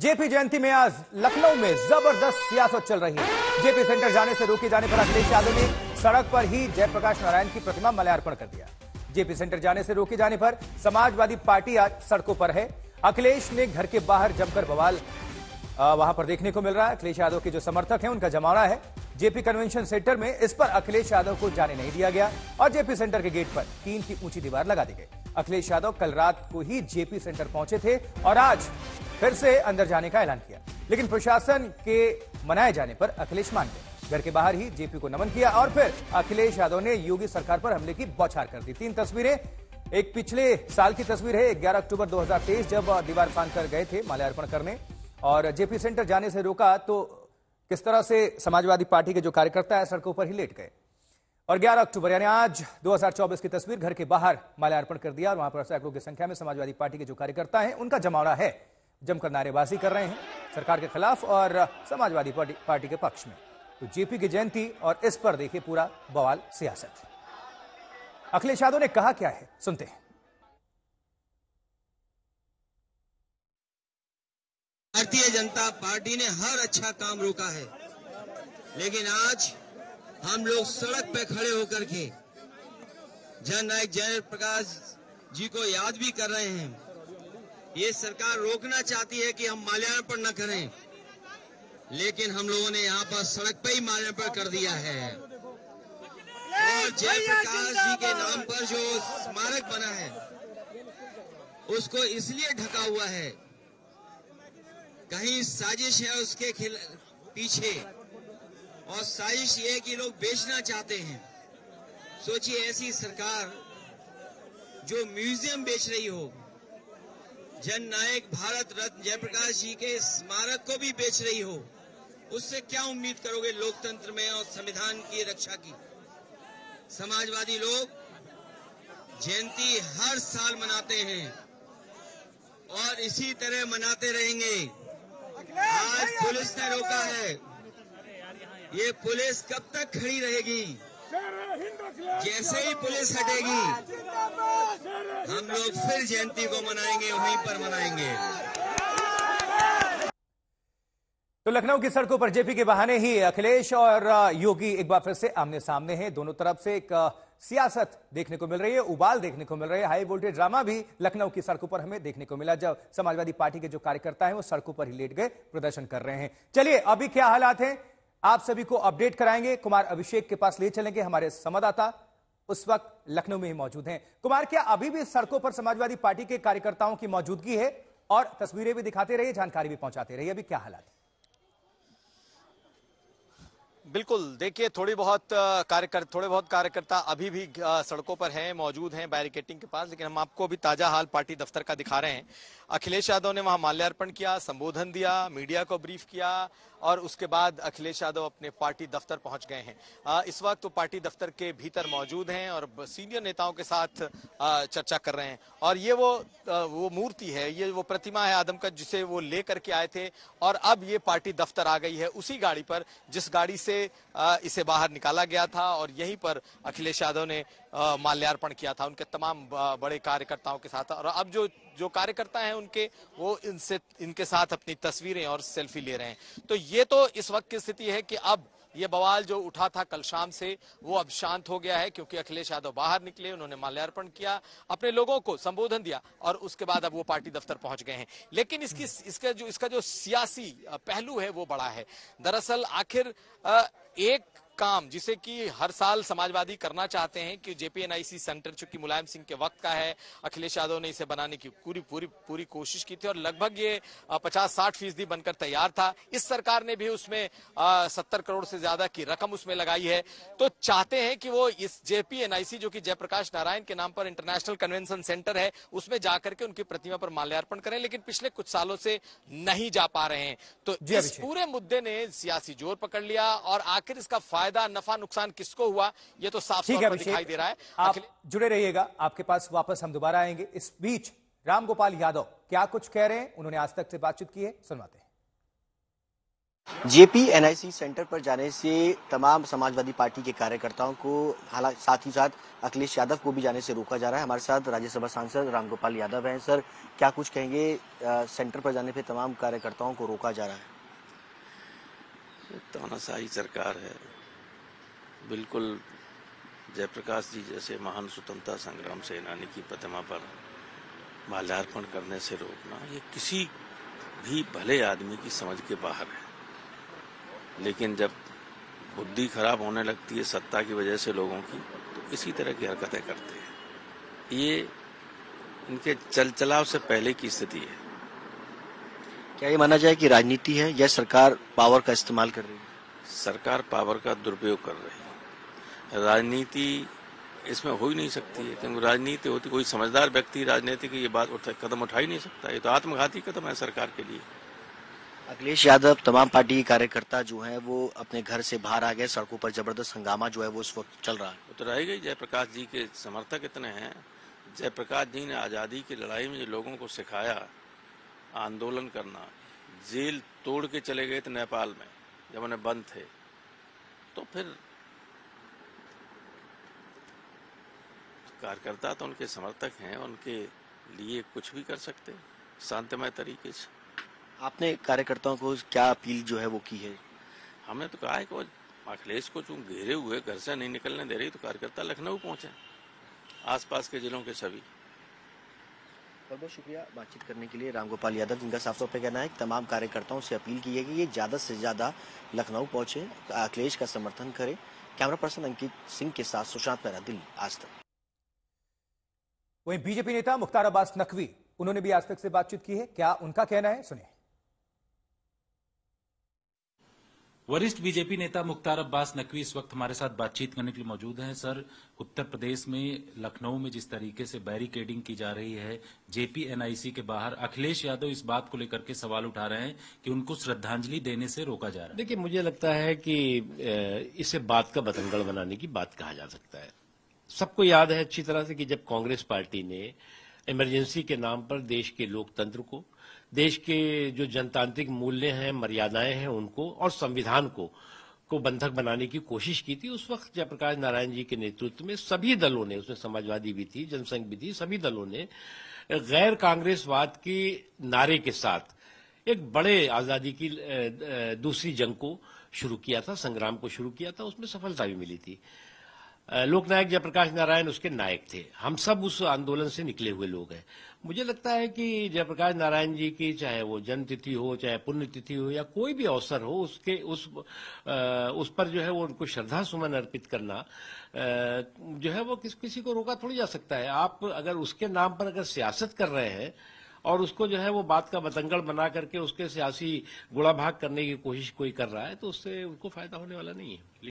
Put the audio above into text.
JP जयंती में आज लखनऊ में जबरदस्त सियासत चल रही है। जेपी सेंटर जाने से रोके जाने पर अखिलेश यादव ने सड़क पर ही जयप्रकाश नारायण की प्रतिमा माल्यार्पण कर दिया। जेपी सेंटर जाने से रोके जाने पर समाजवादी पार्टी आज सड़कों पर है। अखिलेश ने घर के बाहर जमकर बवाल वहां पर देखने को मिल रहा है। अखिलेश यादव के जो समर्थक हैं उनका जमावड़ा है। जेपी कन्वेंशन सेंटर में इस पर अखिलेश यादव को जाने नहीं दिया गया और जेपी सेंटर के गेट पर 3 की ऊंची दीवार लगा दी गई। अखिलेश यादव कल रात को ही जेपी सेंटर पहुंचे थे और आज फिर से अंदर जाने का ऐलान किया, लेकिन प्रशासन के मनाए जाने पर अखिलेश मान गए। घर के बाहर ही जेपी को नमन किया और फिर अखिलेश यादव ने योगी सरकार पर हमले की बौछार कर दी। 3 तस्वीरें, एक पिछले साल की तस्वीर है, 11 अक्टूबर 2023 जब दीवार फांद कर गए थे माल्यार्पण करने और जेपी सेंटर जाने से रोका तो किस तरह से समाजवादी पार्टी के जो कार्यकर्ता है सड़कों पर ही लेट गए। और 11 अक्टूबर यानी आज 2024 की तस्वीर, घर के बाहर माल्यार्पण कर दिया और वहां पर सैकड़ों की संख्या में समाजवादी पार्टी के जो कार्यकर्ता हैं उनका जमावड़ा है, जमकर नारेबाजी कर रहे हैं सरकार के खिलाफ और समाजवादी पार्टी के पक्ष में। तो जेपी की जयंती और इस पर देखिए पूरा बवाल सियासत। अखिलेश यादव ने कहा क्या है, सुनते हैं। भारतीय जनता पार्टी ने हर अच्छा काम रोका है, लेकिन आज हम लोग सड़क पे खड़े होकर के जननायक जयप्रकाश जी को याद भी कर रहे हैं। ये सरकार रोकना चाहती है कि हम माल्यार्पण न करें, लेकिन हम लोगों ने यहाँ पर सड़क पे ही माल्यार्पण कर दिया है। और जयप्रकाश जी के नाम पर जो स्मारक बना है उसको इसलिए ढका हुआ है, कहीं साजिश है उसके पीछे, और साजिश ये है कि लोग बेचना चाहते हैं। सोचिए ऐसी सरकार जो म्यूजियम बेच रही हो, जननायक भारत रत्न जयप्रकाश जी के स्मारक को भी बेच रही हो, उससे क्या उम्मीद करोगे लोकतंत्र में और संविधान की रक्षा की। समाजवादी लोग जयंती हर साल मनाते हैं और इसी तरह मनाते रहेंगे। आज पुलिस ने रोका है, ये पुलिस कब तक खड़ी रहेगी? जैसे ही पुलिस हटेगी हम लोग फिर जयंती को मनाएंगे, वहीं पर मनाएंगे। तो लखनऊ की सड़कों पर जेपी के बहाने ही अखिलेश और योगी एक बार फिर से आमने सामने हैं। दोनों तरफ से एक सियासत देखने को मिल रही है, उबाल देखने को मिल रही है। हाई वोल्टेज ड्रामा भी लखनऊ की सड़कों पर हमें देखने को मिला जब समाजवादी पार्टी के जो कार्यकर्ता हैं वो सड़कों पर ही लेट गए, प्रदर्शन कर रहे हैं। चलिए अभी क्या हालात हैं आप सभी को अपडेट कराएंगे। कुमार अभिषेक के पास ले चलेंगे, हमारे संवाददाता उस वक्त लखनऊ में ही मौजूद हैं। कुमार, क्या अभी भी सड़कों पर समाजवादी पार्टी के कार्यकर्ताओं की मौजूदगी है? और तस्वीरें भी दिखाते रहिए, जानकारी भी पहुंचाते रहिए, अभी क्या हालात है? बिल्कुल, देखिए थोड़े बहुत कार्यकर्ता अभी भी सड़कों पर हैं, मौजूद हैं बैरिकेटिंग के पास, लेकिन हम आपको अभी ताजा हाल पार्टी दफ्तर का दिखा रहे हैं। अखिलेश यादव ने वहां माल्यार्पण किया, संबोधन दिया, मीडिया को ब्रीफ किया और उसके बाद अखिलेश यादव अपने पार्टी दफ्तर पहुंच गए हैं। इस वक्त वो पार्टी दफ्तर के भीतर मौजूद हैं और सीनियर नेताओं के साथ चर्चा कर रहे हैं। और ये वो मूर्ति है, ये वो प्रतिमा है आदम का, जिसे वो लेकर के आए थे और अब ये पार्टी दफ्तर आ गई है उसी गाड़ी पर जिस गाड़ी से इसे बाहर निकाला गया था और यहीं पर अखिलेश यादव ने माल्यार्पण किया था उनके तमाम बड़े कार्यकर्ताओं के साथ। और अब जो कार्यकर्ता हैं वो इनके साथ अपनी तस्वीरें और सेल्फी ले रहे हैं। तो ये तो इस वक्त की स्थिति है कि अब ये बवाल जो उठा था कल शाम से वो अब शांत हो गया है, क्योंकि अखिलेश यादव बाहर निकले, उन्होंने माल्यार्पण किया, अपने लोगों को संबोधन दिया और उसके बाद अब वो पार्टी दफ्तर पहुंच गए हैं। लेकिन इसका जो सियासी पहलू है वो बड़ा है। दरअसल आखिर एक काम जिसे कि हर साल समाजवादी करना चाहते हैं कि जेपीएनआईसी सेंटर चूंकि मुलायम सिंह के वक्त का है, अखिलेश यादव ने इसे बनाने की पूरी कोशिश की थी और लगभग ये 50-60% बनकर तैयार था। इस सरकार ने भी उसमें 70 करोड़ से ज्यादा की रकम उसमें लगाई है। तो चाहते हैं कि वो इस जेपीएनआईसी जो कि जयप्रकाश नारायण के नाम पर इंटरनेशनल कन्वेंशन सेंटर है उसमें जाकर के उनकी प्रतिमा पर माल्यार्पण करें, लेकिन पिछले कुछ सालों से नहीं जा पा रहे हैं। तो इस पूरे मुद्दे ने सियासी जोर पकड़ लिया और आखिर इसका फायदा नफा नुकसान किसको हुआ ये तो साफ तौर पर दिखाई दे रहा है। आप जुड़े रहिएगा, आपके पास वापस हम दोबारा आएंगे। इस बीच रामगोपाल यादव क्या कुछ कह रहे हैं, उन्होंने आज तक से बातचीत की है, सुनवाते हैं। जेपी एनआईसी सेंटर पर जाने से तमाम समाजवादी पार्टी के कार्यकर्ताओं को, हालांकि साथ ही साथ अखिलेश यादव को भी जाने से रोका जा रहा है। हमारे साथ राज्यसभा सांसद रामगोपाल यादव हैं। सर, क्या कुछ कहेंगे? सेंटर पर जाने पे तमाम कार्यकर्ताओं को रोका जा रहा है। तानाशाही सरकार है। बिल्कुल जयप्रकाश जी जैसे महान स्वतंत्रता संग्राम सेनानी की प्रतिमा पर माल्यार्पण करने से रोकना, ये किसी भी भले आदमी की समझ के बाहर है। लेकिन जब बुद्धि खराब होने लगती है सत्ता की वजह से लोगों की, तो इसी तरह की हरकतें करते हैं। ये इनके चलाव से पहले की स्थिति है। क्या ये माना जाए कि राजनीति है या सरकार पावर का इस्तेमाल कर रही है? सरकार पावर का दुरुपयोग कर रही है। राजनीति इसमें हो ही नहीं सकती है, क्योंकि राजनीति होती, कोई समझदार व्यक्ति राजनीति की ये बात कदम उठा ही नहीं सकता। ये तो आत्मघाती कदम है सरकार के लिए। अखिलेश यादव, तमाम पार्टी के कार्यकर्ता जो हैं वो अपने घर से बाहर आ गए। सड़कों पर जबरदस्त हंगामा जो है वो इस वक्त चल रहा है। वो तो रहेगा ही। जयप्रकाश जी के समर्थक इतने हैं। जयप्रकाश जी ने आजादी की लड़ाई में जो लोगों को सिखाया आंदोलन करना, जेल तोड़ के चले गए थे नेपाल में जब उन्हें बंद थे, तो फिर कार्यकर्ता तो उनके समर्थक हैं, उनके लिए कुछ भी कर सकते हैं शांतिमय तरीके से। आपने कार्यकर्ताओं को क्या अपील जो है वो की है? हमने तो कहा है कि अखिलेश को जो घेरे हुए घर से नहीं निकलने दे रही, तो कार्यकर्ता लखनऊ पहुंचे, आसपास के जिलों के सभी। बहुत बहुत शुक्रिया बातचीत करने के लिए रामगोपाल यादव, जिनका साफ तौर पर कहना है कि तमाम कार्यकर्ताओं से अपील की है कि ये ज्यादा से ज्यादा लखनऊ पहुंचे, अखिलेश का समर्थन करें। कैमरा पर्सन अंकित सिंह के साथ सुशांत मेहरा, दिल्ली, आज तक। वहीं बीजेपी नेता मुख्तार अब्बास नकवी, उन्होंने भी आज तक से बातचीत की है। क्या उनका कहना है, सुनिए। वरिष्ठ बीजेपी नेता मुख्तार अब्बास नकवी इस वक्त हमारे साथ बातचीत करने के लिए मौजूद हैं। सर, उत्तर प्रदेश में लखनऊ में जिस तरीके से बैरिकेडिंग की जा रही है जेपी एनआईसी के बाहर, अखिलेश यादव इस बात को लेकर के सवाल उठा रहे हैं कि उनको श्रद्धांजलि देने से रोका जा रहा है। देखिए, मुझे लगता है कि इसे बात का बतंगड़ बनाने की बात कहा जा सकता है। सबको याद है अच्छी तरह से कि जब कांग्रेस पार्टी ने इमरजेंसी के नाम पर देश के लोकतंत्र को, देश के जो जनतांत्रिक मूल्य हैं, मर्यादाएं हैं, उनको और संविधान को बंधक बनाने की कोशिश की थी, उस वक्त जयप्रकाश नारायण जी के नेतृत्व में सभी दलों ने, उसमें समाजवादी भी थी, जनसंघ भी थी, सभी दलों ने गैर कांग्रेसवाद के नारे के साथ एक बड़े आजादी की दूसरी जंग को शुरू किया था, संग्राम को शुरू किया था। उसमें सफलता भी मिली थी। लोकनायक जयप्रकाश नारायण उसके नायक थे। हम सब उस आंदोलन से निकले हुए लोग हैं। मुझे लगता है कि जयप्रकाश नारायण जी की चाहे वो जन्मतिथि हो, चाहे पुण्यतिथि हो, या कोई भी अवसर हो, उसके उस पर जो है वो उनको श्रद्धा सुमन अर्पित करना जो है वो किसी को रोका थोड़ी जा सकता है। आप अगर उसके नाम पर अगर सियासत कर रहे हैं और उसको जो है वो बात का बतंगड़ बना करके उसके सियासी गुड़ा भाग करने की कोशिश कोई कर रहा है, तो उससे उनको फायदा होने वाला नहीं है।